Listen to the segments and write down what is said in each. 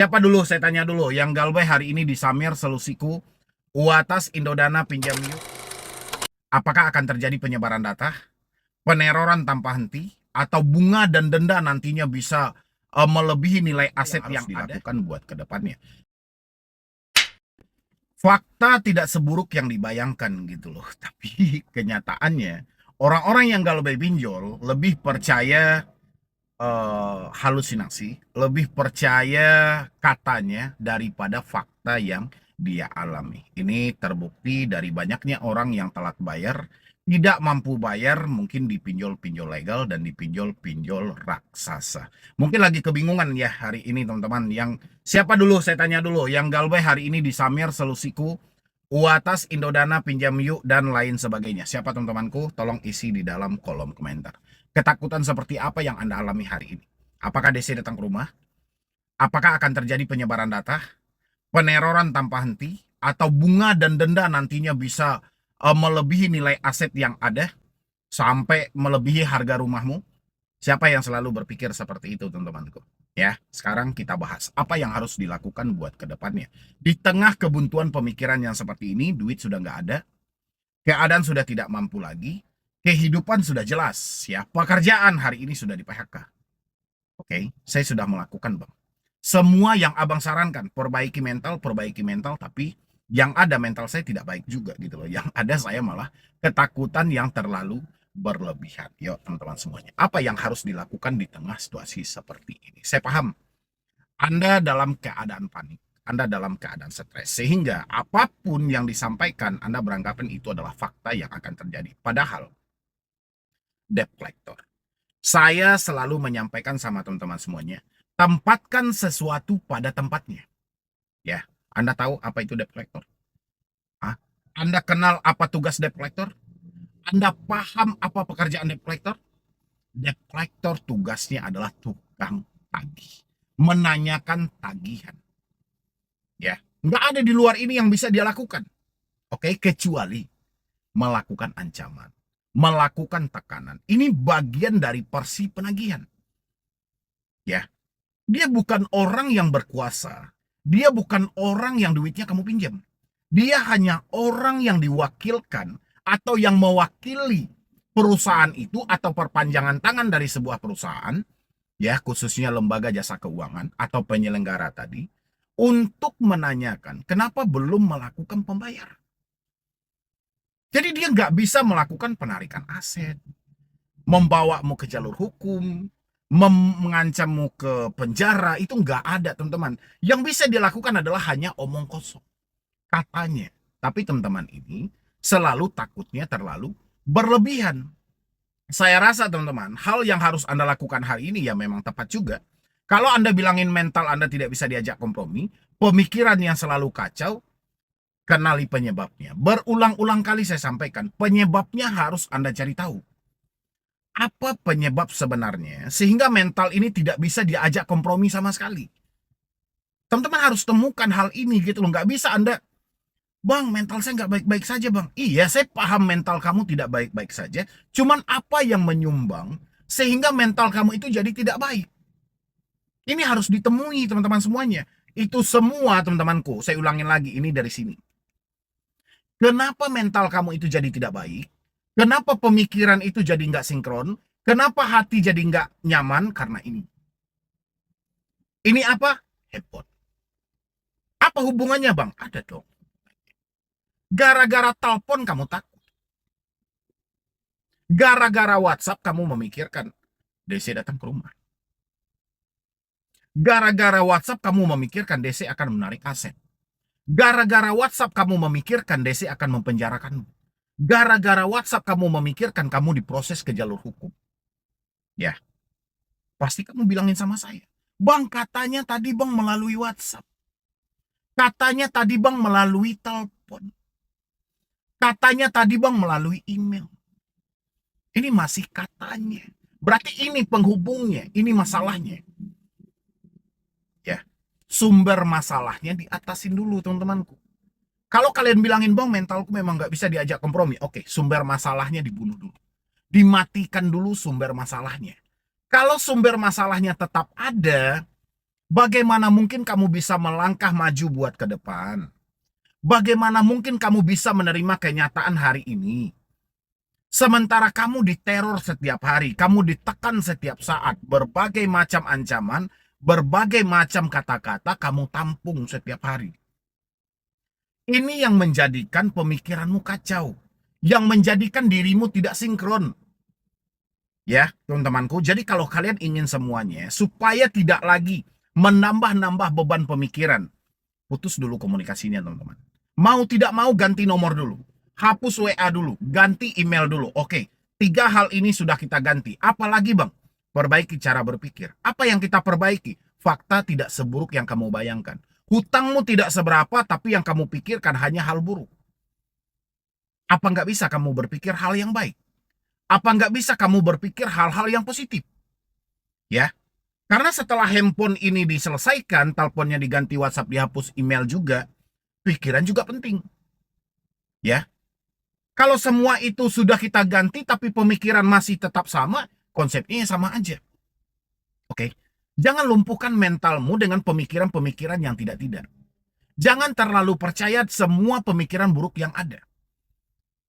Siapa dulu? Saya tanya dulu. Yang Galbay hari ini di Samir Selusiku, Uatas Indodana pinjam yuk. Apakah akan terjadi penyebaran data, peneroran tanpa henti, atau bunga dan denda nantinya bisa melebihi nilai aset yang dilakukan buat ke depannya? Fakta tidak seburuk yang dibayangkan gitu loh. Tapi kenyataannya, orang-orang yang Galbay pinjol lebih percaya halusinasi, lebih percaya katanya daripada fakta yang dia alami. Ini terbukti dari banyaknya orang yang telat bayar, tidak mampu bayar, mungkin dipinjol-pinjol legal dan dipinjol-pinjol raksasa. Mungkin lagi kebingungan ya hari ini teman-teman. Yang siapa dulu? Saya tanya dulu. Yang Galbay hari ini di Samir Selusiku, Uatas Indodana pinjam yuk dan lain sebagainya. Siapa teman-temanku? Tolong isi di dalam kolom komentar. Ketakutan seperti apa yang Anda alami hari ini? Apakah DC datang ke rumah? Apakah akan terjadi penyebaran data, peneroran tanpa henti, atau bunga dan denda nantinya bisa melebihi nilai aset yang ada sampai melebihi harga rumahmu? Siapa yang selalu berpikir seperti itu, teman-temanku? Ya, sekarang kita bahas apa yang harus dilakukan buat ke depannya. Di tengah kebuntuan pemikiran yang seperti ini, duit sudah nggak ada, keadaan sudah tidak mampu lagi, kehidupan sudah jelas, ya. Pekerjaan hari ini sudah di PHK. Oke, saya sudah melakukan, Bang. Semua yang Abang sarankan, perbaiki mental, tapi yang ada mental saya tidak baik juga gitu loh. Yang ada saya malah ketakutan yang terlalu berlebihan. Yuk, teman-teman semuanya. Apa yang harus dilakukan di tengah situasi seperti ini? Saya paham Anda dalam keadaan panik, Anda dalam keadaan stres, sehingga apapun yang disampaikan Anda beranggapan itu adalah fakta yang akan terjadi. Padahal debt collector, saya selalu menyampaikan sama teman-teman semuanya, tempatkan sesuatu pada tempatnya. Ya, Anda tahu apa itu debt collector? Hah? Anda kenal apa tugas debt collector? Anda paham apa pekerjaan debt collector? Debt collector tugasnya adalah tukang tagih, menanyakan tagihan. Ya, nggak ada di luar ini yang bisa dia lakukan. Oke, kecuali melakukan ancaman, melakukan tekanan. Ini bagian dari porsi penagihan. Ya, dia bukan orang yang berkuasa. Dia bukan orang yang duitnya kamu pinjam. Dia hanya orang yang diwakilkan atau yang mewakili perusahaan itu atau perpanjangan tangan dari sebuah perusahaan, ya khususnya lembaga jasa keuangan atau penyelenggara tadi, untuk menanyakan kenapa belum melakukan pembayaran. Jadi dia nggak bisa melakukan penarikan aset, membawamu ke jalur hukum, mengancammu ke penjara, itu nggak ada teman-teman. Yang bisa dilakukan adalah hanya omong kosong, katanya. Tapi teman-teman ini selalu takutnya terlalu berlebihan. Saya rasa teman-teman, hal yang harus Anda lakukan hari ini ya memang tepat juga. Kalau Anda bilangin mental Anda tidak bisa diajak kompromi, pemikiran yang selalu kacau, kenali penyebabnya. Berulang-ulang kali saya sampaikan, penyebabnya harus Anda cari tahu. Apa penyebab sebenarnya sehingga mental ini tidak bisa diajak kompromi sama sekali? Teman-teman harus temukan hal ini gitu loh. Nggak bisa Anda, Bang, mental saya nggak baik-baik saja, Bang. Iya, saya paham mental kamu tidak baik-baik saja. Cuman apa yang menyumbang sehingga mental kamu itu jadi tidak baik? Ini harus ditemui, teman-teman semuanya. Itu semua, teman-temanku. Saya ulangin lagi, ini dari sini. Kenapa mental kamu itu jadi tidak baik? Kenapa pemikiran itu jadi nggak sinkron? Kenapa hati jadi nggak nyaman? Karena ini. Ini apa? Headphone. Apa hubungannya, Bang? Ada dong. Gara-gara telepon kamu takut. Gara-gara WhatsApp kamu memikirkan DC datang ke rumah. Gara-gara WhatsApp kamu memikirkan DC akan menarik aset. Gara-gara WhatsApp kamu memikirkan DC akan mempenjarakanmu. Gara-gara WhatsApp kamu memikirkan kamu diproses ke jalur hukum. Ya, pasti kamu bilangin sama saya. Bang, katanya tadi Bang melalui WhatsApp. Katanya tadi Bang melalui telepon. Katanya tadi Bang melalui email. Ini masih katanya. Berarti ini penghubungnya, ini masalahnya. Ya, sumber masalahnya diatasin dulu teman-temanku. Kalau kalian bilangin Bang mentalku memang nggak bisa diajak kompromi, oke, sumber masalahnya dibunuh dulu. Dimatikan dulu sumber masalahnya. Kalau sumber masalahnya tetap ada, Bagaimana mungkin kamu bisa melangkah maju buat ke depan? Bagaimana mungkin kamu bisa menerima kenyataan hari ini? Sementara kamu diteror setiap hari, kamu ditekan setiap saat, berbagai macam ancaman, berbagai macam kata-kata kamu tampung setiap hari. Ini yang menjadikan pemikiranmu kacau, yang menjadikan dirimu tidak sinkron. Ya, teman-temanku. Jadi kalau kalian ingin semuanya supaya tidak lagi menambah-nambah beban pemikiran, putus dulu komunikasinya, teman-teman. Mau tidak mau ganti nomor dulu. Hapus WA dulu, ganti email dulu. Oke, 3 hal ini sudah kita ganti. Apalagi bang? Perbaiki cara berpikir. Apa yang kita perbaiki? Fakta tidak seburuk yang kamu bayangkan. Hutangmu tidak seberapa, tapi yang kamu pikirkan hanya hal buruk. Apa nggak bisa kamu berpikir hal yang baik? Apa nggak bisa kamu berpikir hal-hal yang positif? Ya, karena setelah handphone ini diselesaikan, teleponnya diganti, WhatsApp dihapus, email juga, pikiran juga penting. Ya, kalau semua itu sudah kita ganti tapi pemikiran masih tetap sama, konsepnya sama aja. Oke, jangan lumpuhkan mentalmu dengan pemikiran-pemikiran yang tidak-tidak. Jangan terlalu percaya semua pemikiran buruk yang ada.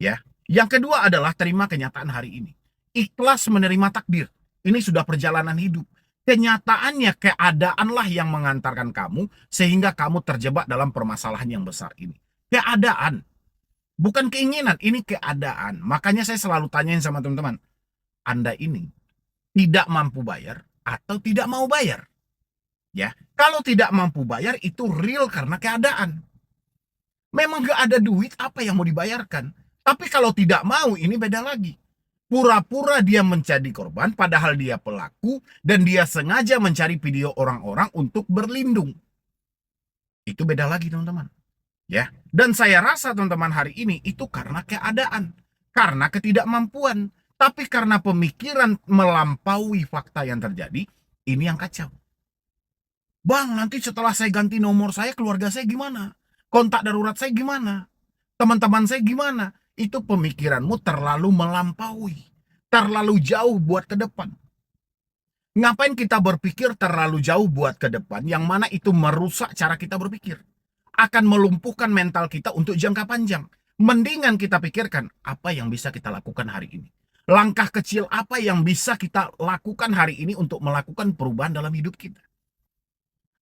Ya, yang kedua adalah terima kenyataan hari ini. Ikhlas menerima takdir. Ini sudah perjalanan hidup. Kenyataannya keadaanlah yang mengantarkan kamu sehingga kamu terjebak dalam permasalahan yang besar ini. Keadaan, bukan keinginan, ini keadaan. Makanya saya selalu tanyain sama teman-teman, Anda ini tidak mampu bayar atau tidak mau bayar? Ya, kalau tidak mampu bayar itu real karena keadaan. Memang gak ada duit, apa yang mau dibayarkan? Tapi kalau tidak mau, ini beda lagi. Pura-pura dia menjadi korban, padahal dia pelaku, dan dia sengaja mencari video orang-orang untuk berlindung. Itu beda lagi, teman-teman. Ya, dan saya rasa teman-teman hari ini itu karena keadaan, karena ketidakmampuan, tapi karena pemikiran melampaui fakta yang terjadi, ini yang kacau. Bang, nanti setelah saya ganti nomor saya, keluarga saya gimana? Kontak darurat saya gimana? Teman-teman saya gimana? Itu pemikiranmu terlalu melampaui, terlalu jauh buat ke depan. Ngapain kita berpikir terlalu jauh buat ke depan, yang mana itu merusak cara kita berpikir, akan melumpuhkan mental kita untuk jangka panjang. Mendingan kita pikirkan apa yang bisa kita lakukan hari ini. Langkah kecil apa yang bisa kita lakukan hari ini untuk melakukan perubahan dalam hidup kita.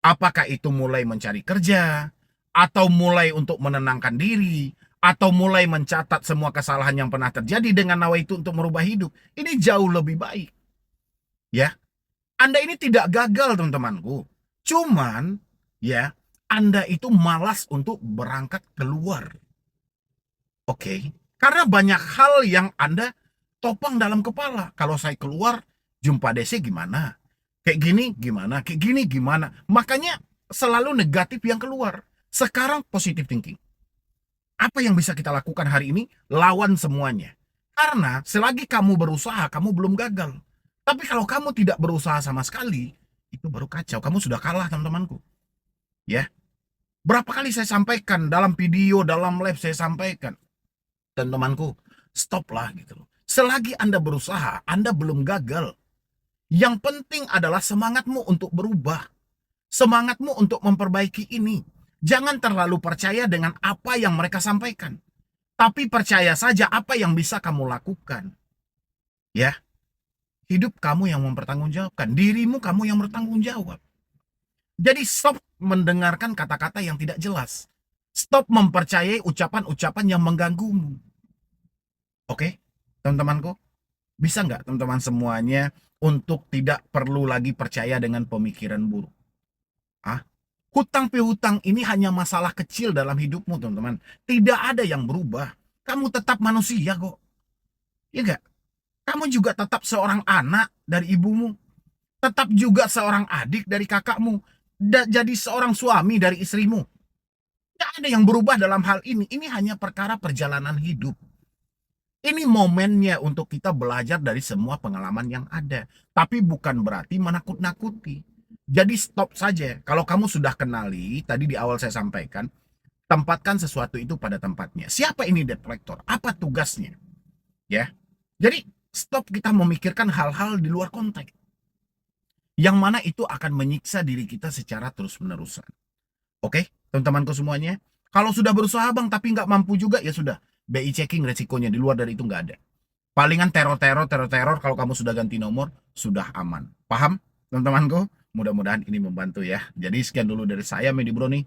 Apakah itu mulai mencari kerja, atau mulai untuk menenangkan diri, atau mulai mencatat semua kesalahan yang pernah terjadi dengan nawa itu untuk merubah hidup. Ini jauh lebih baik. Ya, Anda ini tidak gagal, teman-temanku. Cuman, ya, Anda itu malas untuk berangkat keluar. Oke, karena banyak hal yang Anda topang dalam kepala. Kalau saya keluar, jumpa DC gimana? Kayak gini gimana? Kayak gini gimana? Makanya selalu negatif yang keluar. Sekarang positive thinking. Apa yang bisa kita lakukan hari ini? Lawan semuanya. Karena selagi kamu berusaha, kamu belum gagal. Tapi kalau kamu tidak berusaha sama sekali, itu baru kacau. Kamu sudah kalah, teman-temanku. Ya. Berapa kali saya sampaikan dalam video, dalam live saya sampaikan. Teman-temanku, stoplah gitu loh. Selagi Anda berusaha, Anda belum gagal. Yang penting adalah semangatmu untuk berubah. Semangatmu untuk memperbaiki ini. Jangan terlalu percaya dengan apa yang mereka sampaikan. Tapi percaya saja apa yang bisa kamu lakukan. Ya, hidup kamu yang mempertanggungjawabkan. Dirimu kamu yang bertanggung jawab. Jadi stop mendengarkan kata-kata yang tidak jelas. Stop mempercayai ucapan-ucapan yang mengganggumu. Oke, teman-temanku? Bisa nggak teman-teman semuanya untuk tidak perlu lagi percaya dengan pemikiran buruk? Ah, hutang piutang ini hanya masalah kecil dalam hidupmu, teman-teman. Tidak ada yang berubah. Kamu tetap manusia kok. Ya nggak? Kamu juga tetap seorang anak dari ibumu. Tetap juga seorang adik dari kakakmu. Jadi seorang suami dari istrimu. Tidak ada yang berubah dalam hal ini. Ini hanya perkara perjalanan hidup. Ini momennya untuk kita belajar dari semua pengalaman yang ada. Tapi bukan berarti menakut-nakuti. Jadi stop saja. Kalau kamu sudah kenali, tadi di awal saya sampaikan, tempatkan sesuatu itu pada tempatnya. Siapa ini debt collector? Apa tugasnya? Ya. Jadi stop kita memikirkan hal-hal di luar konteks. yang mana itu akan menyiksa diri kita secara terus-menerusan. Oke, teman-temanku semuanya. Kalau sudah berusaha bang tapi nggak mampu juga, ya sudah. BI checking resikonya, di luar dari itu nggak ada. Palingan teror-teror kalau kamu sudah ganti nomor, sudah aman. Paham, teman-temanku? Mudah-mudahan ini membantu ya. Jadi sekian dulu dari saya, Medi Bro nih.